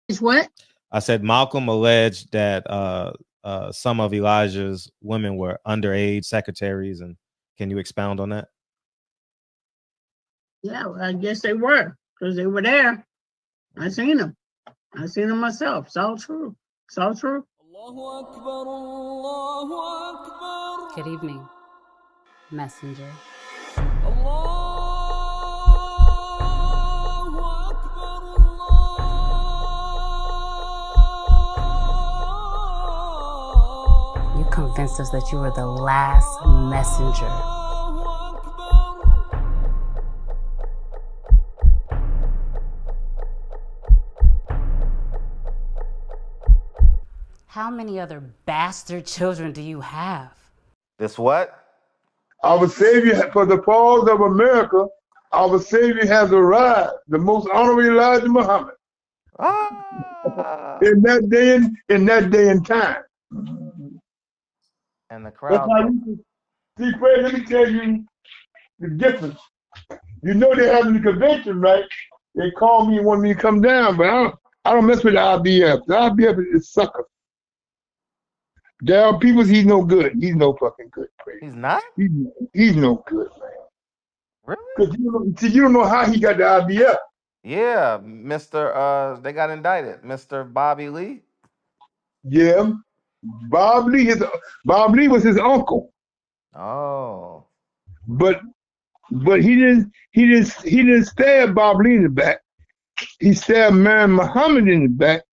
Is what? I said Malcolm alleged that some of Elijah's women were underage secretaries, and can you expound on that? Yeah, well, I guess they were because they were there. I seen them. I seen them myself. It's all true. It's all true. Good evening, messenger. You convinced us that you were the last messenger. How many other bastard children do you have? This what? Our Savior, for the falls of America, our Savior has arrived, the most honorable Elijah Muhammad. In that day and time. And the That's crowd. how you see, Fred, let me tell you the difference. You know they're having the convention, right? They called me and wanted me to come down, but I don't mess with the IBF. The IBF is sucker. Darryl Peoples, he's no good. He's no fucking good, Fred. He's not? He's no good, man. Really? Because you don't know how he got the IBF. Yeah, they got indicted. Mr. Bobby Lee. Yeah. Bob Lee was his uncle. Oh. But he didn't stab Bob Lee in the back. He stabbed Mary Muhammad in the back,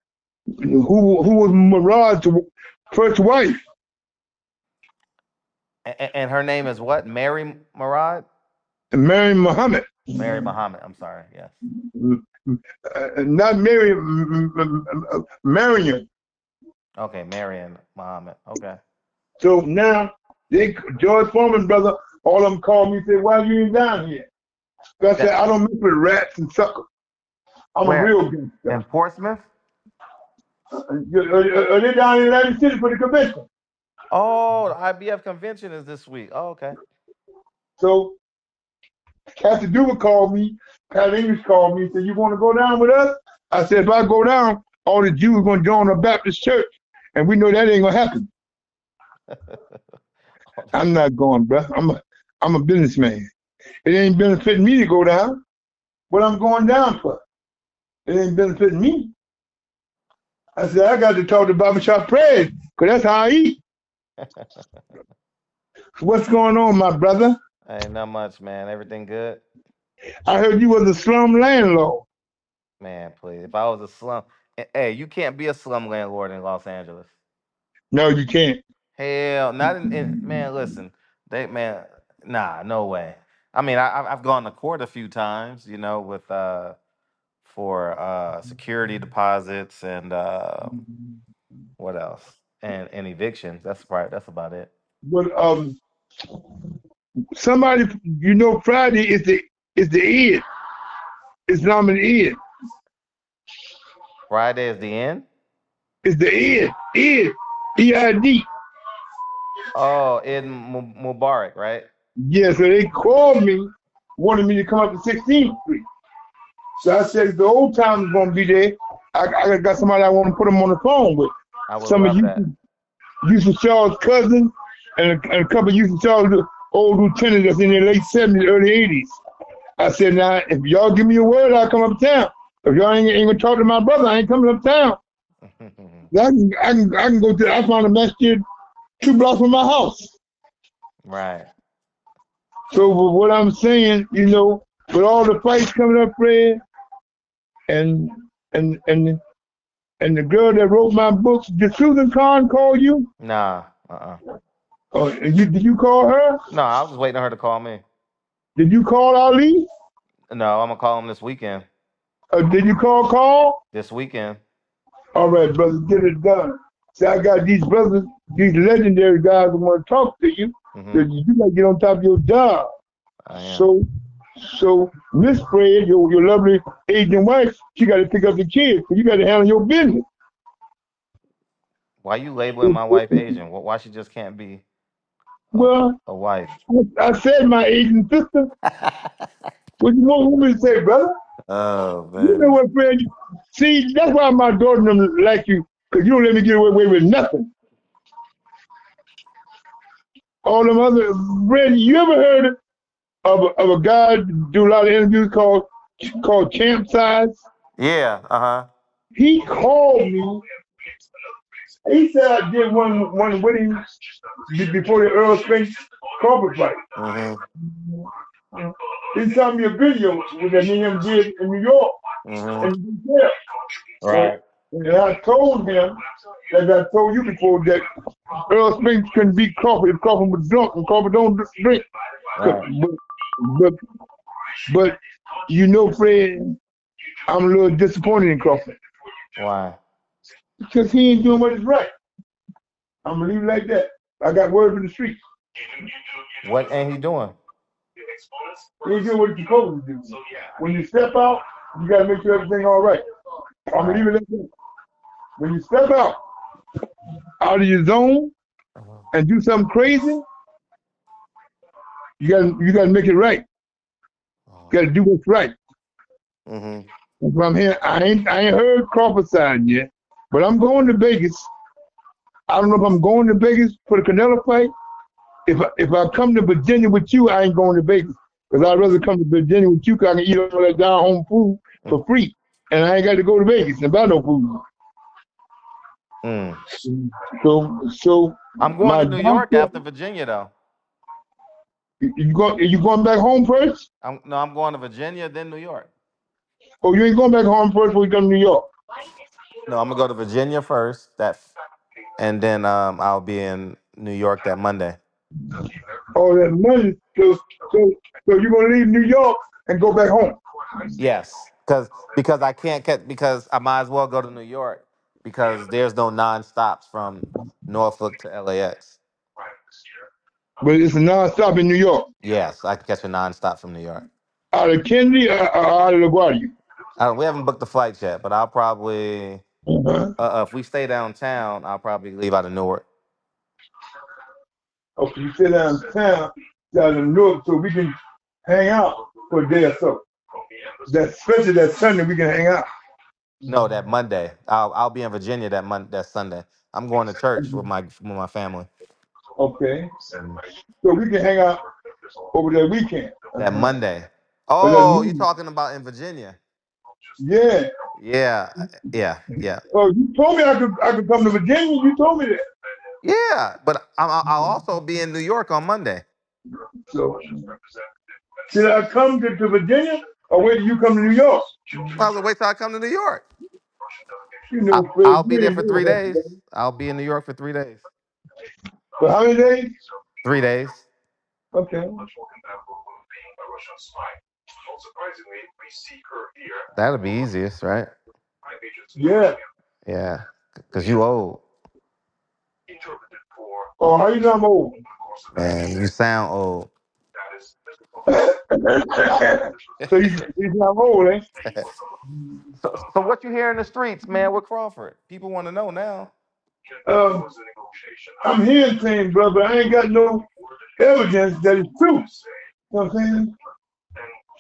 who was Murad's first wife. And her name is what? Mary Murad? Mary Muhammad. Mary Muhammad. I'm sorry. Yes. Not Mary, Marion. Okay, Marion Muhammad. Okay. So now George Foreman brother, all of them called me and said, "Why you ain't down here?" So I said, "I don't mess with rats and suckers. I'm a real gangster." In Portsmouth? Are they down in Atlantic City for the convention? Oh, the IBF convention is this week. Oh, okay. So Captain Duba called me, Pat English called me and said, "You want to go down with us?" I said, "If I go down, all the Jews are going to join the Baptist church, and we know that ain't going to happen." I'm not going, bro. I'm a businessman. It ain't benefiting me to go down. What I'm going down for? It ain't benefiting me. I said, I got to talk to Barbershop Praise, because that's how I eat. What's going on, my brother? Ain't not much, man. Everything good? I heard you was a slum landlord. Man, please. If I was a slum... Hey, you can't be a slum landlord in Los Angeles. No, you can't. Hell, not in man, listen. Nah, no way. I mean, I've gone to court a few times, with for security deposits and what else? And evictions. That's about it. But somebody, Friday is the Eid. Islamic Eid. Friday is the end? It's the Eid. Eid. E-I-D. Oh, Eid Mubarak, right? Yeah, so they called me, wanted me to come up to 16th Street. So I said, the old time is going to be there. I got somebody I want to put them on the phone with. Some of Yusuf Shaw's cousins and a couple of Yusuf Shaw's old lieutenants that's in their late 70s, early 80s. I said, now, if y'all give me a word, I'll come uptown. If y'all ain't going to talk to my brother, I ain't coming uptown. I can go to, I found a masjid 2 blocks from my house. Right. So what I'm saying, with all the fights coming up, Fred, and the girl that wrote my books, did Susan Khan call you? Nah. Oh, did you call her? No, I was just waiting on her to call me. Did you call Ali? No, I'm gonna call him this weekend. Did you call Carl? This weekend. All right, brothers, get it done. See, I got these brothers, these legendary guys who want to talk to you. Mm-hmm. You got to get on top of your job. So Miss Fred, your lovely Asian wife, she got to pick up the kids. So you got to handle your business. Why you labeling my wife Asian? Why she just can't be a wife? I said my Asian sister. What you want me to say, brother? Oh You know man. what, Fred? See, that's why my daughter don't like you, because you don't let me get away with nothing. All them other, Fred, you ever heard of a guy do a lot of interviews called Champ Size? Yeah. Uh-huh. He called me. He said I did one with him before the Earl Spence Crawford fight. Mm-hmm. He sent me a video with that me and him did in New York, Mm-hmm. and he said, Right. and I told him, as I told you before, that Earl Spence couldn't beat Crawford if Crawford was drunk, and Crawford don't drink. Right. But, but you know, Fred, I'm a little disappointed in Crawford Why? because he ain't doing what is right. I'm gonna leave it like that. I got word from the street. What ain't he doing? He ain't doing what he's supposed to do. When you step out, you gotta make sure everything all right. I'm gonna leave it like that. When you step out of your zone Uh-huh. and do something crazy, you gotta make it right. Oh. You gotta do what's right. Mm-hmm. From here, I ain't heard Crawford side yet, but I'm going to Vegas. I don't know if I'm going to Vegas for the Canelo fight. If I come to Virginia with you, I ain't going to Vegas. Because I'd rather come to Virginia with you because I can eat all that down home food for free. And I ain't got to go to Vegas and buy no food. Mm. So I'm going my to New York doctor, after Virginia though. you going back home first? I'm going to Virginia, then New York. Oh, you ain't going back home first before you come to New York? No, I'm gonna go to Virginia first. And then I'll be in New York that Monday. Oh, that money. So you're going to leave New York and go back home? Yes, because I can't get because I might as well go to New York because there's no non-stops from Norfolk to LAX. But it's a non-stop in New York. Yes, I can catch a non-stop from New York. Out of Kennedy or out of LaGuardia? We haven't booked the flights yet, but I'll probably Uh-huh. if we stay downtown, I'll probably leave out of Newark. Okay, you sit downtown, down in Newark, so we can hang out for a day or so. Especially that Sunday, we can hang out. No, that Monday. I'll be in Virginia that Sunday. I'm going to church with my family. Okay, Mm. so we can hang out over that weekend. That Monday. But that Oh, you Monday, talking about in Virginia? yeah. Yeah, yeah. Oh, you told me I could come to Virginia. You told me that. Yeah, but I'll also be in New York on Monday. So should I come to Virginia or wait till you come to New York? I'll wait till I come to New York. You know, Fred, I'll be you there ain't for doing 3 days. that. I'll be in New York for 3 days. For how many days? 3 days. Okay. That'll be easiest, right? Yeah. Yeah, because you old. Oh, how you know I'm old? Man, you sound old. So you know I'm old, eh? So what you hear in the streets, man, with Crawford? People want to know now. Um, I'm hearing things, brother. I ain't got no evidence that it's true. You know what I'm saying?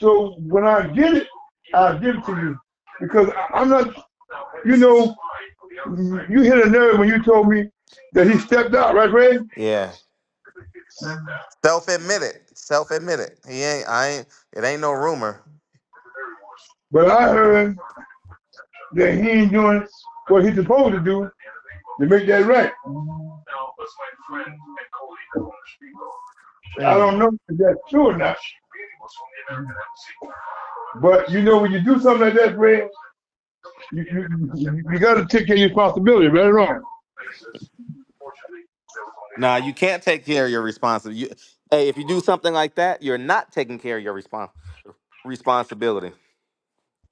So when I get it, I'll give it to you. Because I'm not, you know, you hit a nerve when you told me that he stepped out, right, Ray? Yeah. Self-admitted. Self-admitted. He ain't. I ain't. It ain't no rumor. But I heard that he ain't doing what he's supposed to do to make that right. I Mm. don't know if that's true or not. But you know, when you do something like that, Ray, you got to take care of your responsibility, right or wrong. Nah, you can't take care of your responsibility. Hey, if you do something like that, you're not taking care of your responsibility.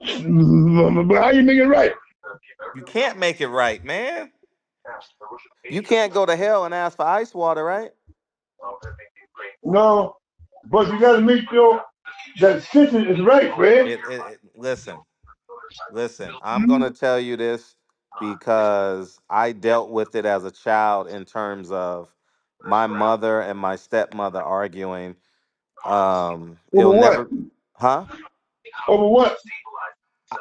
But how you make it right? You can't make it right, man. You can't go to hell and ask for ice water, right? No, but you got to make sure that situation is right, Ray. Listen. I'm gonna tell you this because I dealt with it as a child in terms of my mother and my stepmother arguing. Over It'll what? never, huh? Over what?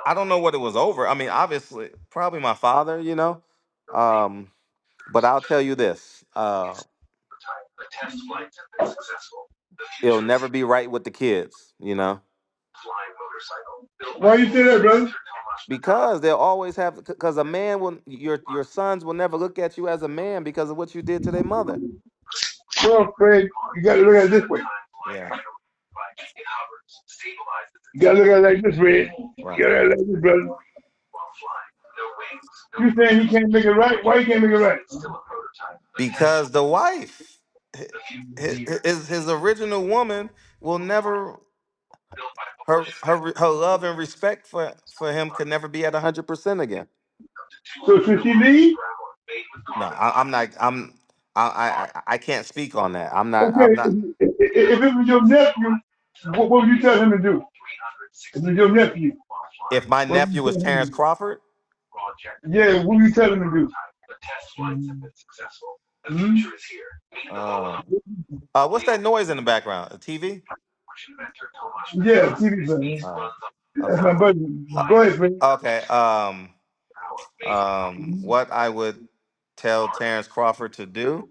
I don't know what it was over. I mean, obviously, probably my father, you know. Um, but I'll tell you this: it'll never be right with the kids, you know, Why you say that, brother? because they'll always have. Because a man will, your sons will never look at you as a man because of what you did to their mother. Well, Fred, you got to look at it this way. Yeah, You got to look at it like this, Fred. You right. got to look at it like this, brother. You saying he can't make it right? Why he can't make it right? Because the wife, his original woman, will never her love and respect for him could never be at 100% again. So should she leave? No, I'm not. I can't speak on that. I'm not. Okay, I'm not. if it was your nephew, what would you tell him to do? If it was your nephew, If my what would you nephew was tell him to Terence do? Crawford, Yeah, what would you tell him to do? Hmm? uh, what's that noise in the background? A TV? Yeah, TV man. Uh, That's okay. my buddy. Uh, Go ahead, Fred. okay. What I would tell Terence Crawford to do?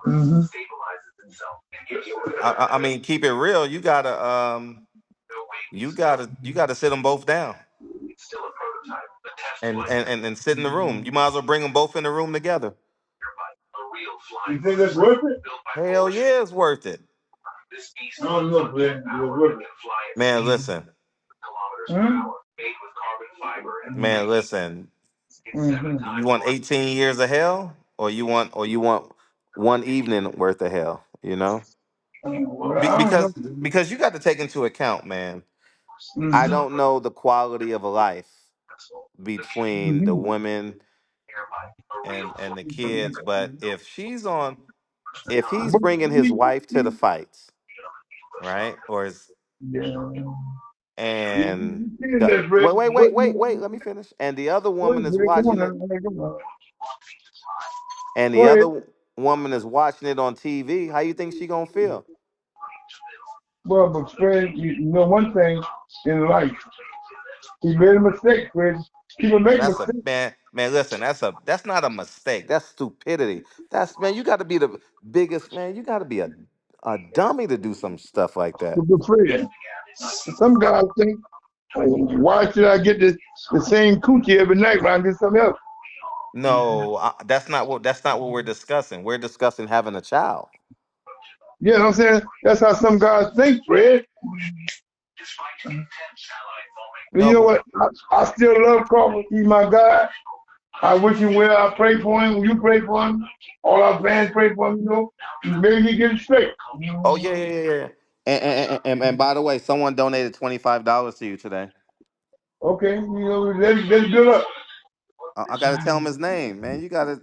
Mm-hmm. I mean, keep it real. You gotta sit them both down and sit in the room. You might as well bring them both in the room together. You think that's worth it? Hell yeah, it's worth it. I don't know, Fred. It's worth it. Man, listen. Hmm? Man, listen. Mm-hmm. You want 18 years of hell, or you want one evening worth of hell? You know, Well, Be- I don't know. because because you got to take into account, man. I Mm-hmm. don't know the quality of a life between the women and the kids, but if he's bringing his wife to the fights, right, Yeah. and You saying the that, Fred? wait, let me finish. And the other Go woman ahead, is Fred. Come on watching now. it, Come on. and Go the ahead. other woman is watching it on TV. How you think she gonna feel? Well, but Fred, you know one thing in life. He made a mistake, Fred. People Man, make that's a mistakes. man. Listen, that's not a mistake. That's stupidity. That's man. You got to be the biggest man. You got to be a dummy to do some stuff like that. But Fred, some guys think, why should I get the same coochie every night when I get something else? No, that's not what we're discussing. We're discussing having a child. You know what I'm saying? That's how some guys think, Fred. And you No, know but what? I still love Crawford. He's my guy. I wish him well. I pray for him. You pray for him. All our fans pray for him, you know. Maybe he get it straight. oh yeah, yeah, yeah, yeah. And by the way, someone donated $25 to you today. Okay, you know, let's build up. I got to tell him his name, man. You gotta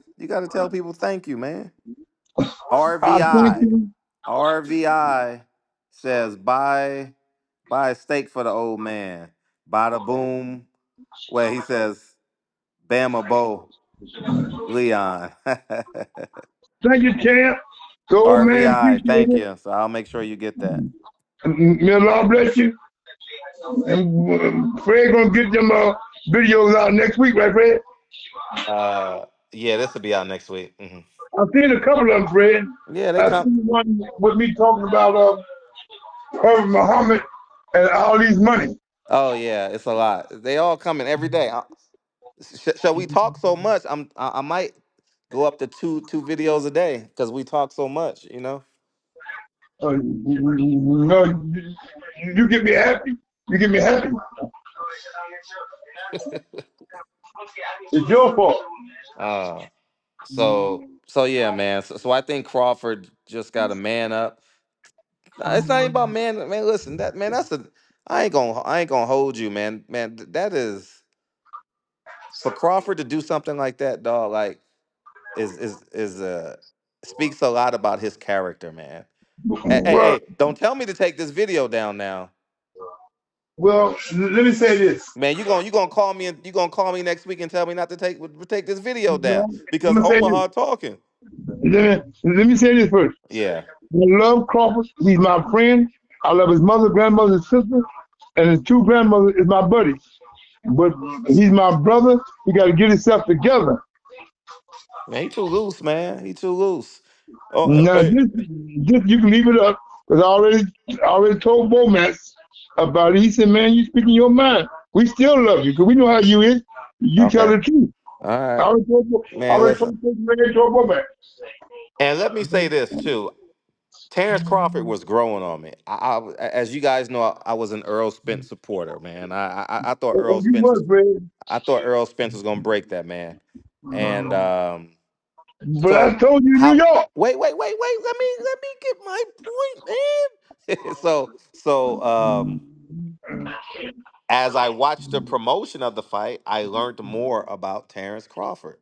tell people thank you, man. I thank RVI. you. RVI says buy a steak for the old man. Bada boom. Well, he says Bama Bo Leon. Thank you, champ. The old man RVI, appreciate thank it. you. So I'll make sure you get that. May Allah bless you. And Fred gonna get them videos out next week, right, Fred? Yeah, this will be out next week. I've seen a couple of them, Fred. Yeah, they I've come. seen one with me talking about Prophet Muhammad and all these money. Oh yeah, it's a lot. They all coming every day. Shall we talk so much? I might go up to two videos a day because we talk so much. You know. You get me happy. You get me happy. It's your fault. Uh, so yeah, man. So I think Crawford just got to man up. It's not even about man. Man, listen, that man. I ain't gonna hold you, man. Man, that is for Crawford to do something like that, dog. Like is speaks a lot about his character, man. Well, Hey, don't tell me to take this video down now. well, let me say this. Man, you gonna call me and you gonna call me next week and tell me not to take this video down I'm because gonna say Omaha this. talking. Let me say this first. Yeah. I love Crawford. He's my friend. I love his mother, grandmother, and sister. and his two grandmothers is my buddy. But he's my brother. He got to get himself together. Man, he too loose, man. He too loose. Oh, Now hey. this you can leave it up because I already told Bomax about it. He said, "Man, you speaking your mind. We still love you because we know how you is. You tell Okay. the truth." All I right. already told, I Man, already listen. told, told Bomax. And let me say this too. Terrence Crawford was growing on me. As you guys know, I was an Earl Spence supporter, man. I thought Oh, Earl you Spence was, was, Fred. I thought Earl Spence was gonna break that man. And But I so told you in New how? York. Wait. Let me get my point, man. So as I watched the promotion of the fight, I learned more about Terrence Crawford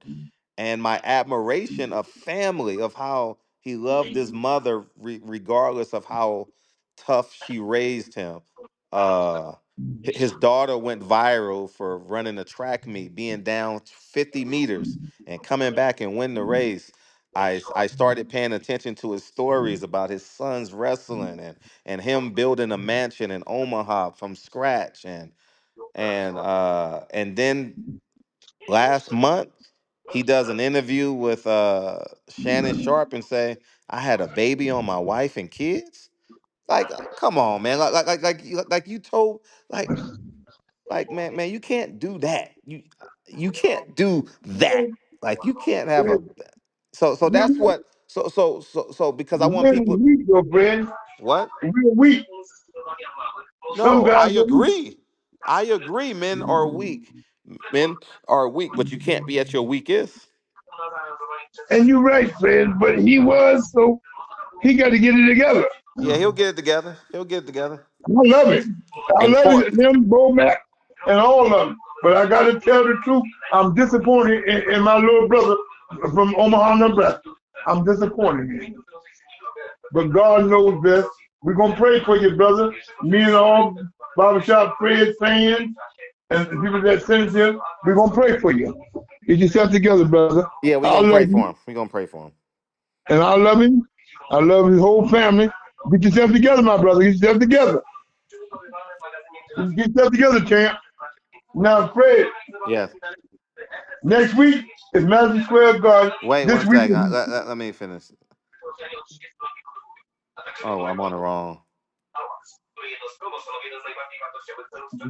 and my admiration of family, of how he loved his mother, regardless of how tough she raised him. Uh, his daughter went viral for running a track meet, being down 50 meters and coming back and win the race. I started paying attention to his stories about his son's wrestling and him building a mansion in Omaha from scratch and then last month he does an interview with Shannon Sharp and say, "I had a baby on my wife and kids." Like, come on, man. Like you told, man, you can't do that. You can't do that. Like, you can't have a. So that's Real, what. So because I want real people. weak, though, Fred. What? Real weak. Some No, guys I are weak. agree. I agree. Men are weak. Men are weak, but you can't be at your weakest. And you're right, Fred. But he was, so he got to get it together. Yeah, he'll get it together. He'll get it together. I love it. I And love for it. Him, Bo Mac, and all of them. But I got to tell the truth. I'm disappointed in my little brother from Omaha, Nebraska. I'm disappointed in him. But God knows best. We're going to pray for you, brother. Me and all Barbershop Fred fans and the people that sent us here, we're going to pray for you. Get yourself together, brother. yeah, we're I gonna love pray for you, him. We're gonna pray for him. and I love him. I love his whole family. Get yourself together, my brother. Get yourself together. Get yourself together, champ. Now, Fred, Yes. next week is Madison Square Garden. Wait This one week second. is Let me finish. Oh, I'm on the wrong.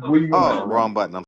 where you going, Oh, man? wrong button. I'm